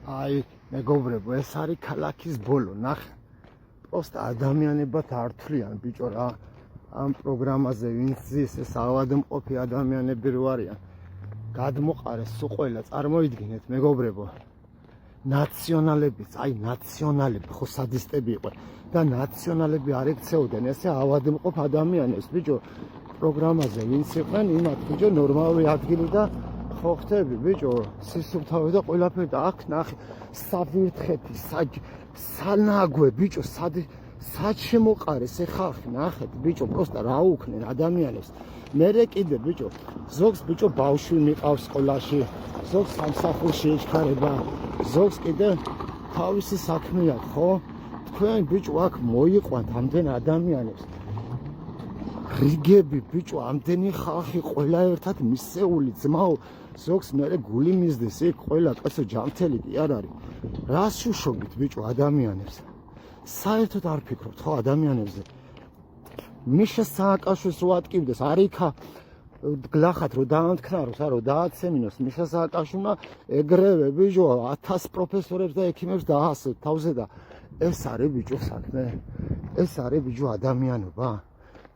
აი მეგობრებო, ეს არის ქალაქის ბოლო, ნახე. პროსტა ადამიანებად არ თვლიან, ბიჭო რა. ამ პროგრამაზე ვინც ზის, ეს ავადმყოფი ადამიანები რო არიან. გადმოყარეს სულ ყველა, წარმოიდგინეთ მეგობრებო. ნაციონალებიც, აი ნაციონალები ხო სადისტები იყვნენ და ნაციონალები არ ექცეოდნენ ესე ავადმყოფ ადამიანებს, ბიჭო. პროგრამაზე ვინც იყვნენ, იმათ ბიჭო ნორმალური ადგილი და ხო ხტები, ბიჭო, სისუფთავე და ყველაფერი და აქ ნახე, სავირთხეთი, სანაგვე, ბიჭო, სად შემოყარეს ხალხი, ნახეთ, ბიჭო, პროსტა რა უქნენ ადამიანებს. მერე კიდე, ბიჭო, ზოგს ბიჭო ბავშვი მიყავს სკოლაში, ზოგს სამსახურში ეჩქარება, ზოგს კიდე თავისი საქმე აქვს, ხო? თქვენ ბიჭო აქ მოიყვანთ ამდენ ადამიანებს. რიგები, ბიჭო, ამდენი ხალხი ყველა ერთად მისეული ძმაო, ზოგს მერე გული მისდეს იქ ყველა კაცო ჯანმრთელი კი არ არის. რას შუშობთ, ბიჭო, ადამიანებს? საერთოდ არ ფიქრობთ ხო ადამიანებზე? მიშა სააკაშვილს რო ატკივდეს, არიქა გლახათ რო დაამტკნაროს, არო დააცემინოს მიშა სააკაშვილმა ეგრევე, ბიჭო, 1000 პროფესორებს და ექიმებს დაასწრეთ თავზე და ეს არის ბიჭო საქმე? ეს არის ბიჭო ადამიანობა?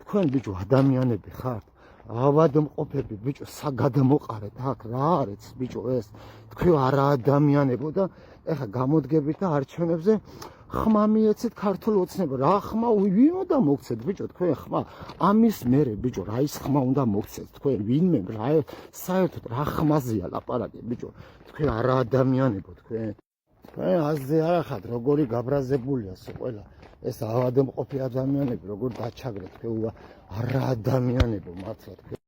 თქვენ ბიჭო ადამიანები ხართ? ავადმყოფები, ბიჭო, საგადმოყარეთ აქ რა არის ბიჭო ეს? თქვენ არა ადამიანებო და ეხა გამოდგებით და არჩევნებზე ხმა მიეცეთ ქართულ ოცნება. რა ხმა ვინ უნდა მოგცეთ ბიჭო თქვენ ხმა? ამის მერე ბიჭო რა ის ხმა უნდა მოგცეთ თქვენ ვინმე რა საერთოდ რა ხმაზეა ლაპარაკი ბიჭო? თქვენ არა ადამიანებო თქვენ აზზე არ ხართ როგორი გაბრაზებულია სულ ყველა ეს ავადმყოფი ადამიანები როგორ დაჩაგრეთ თქვენ არა ადამიანებო მართლა თქვენ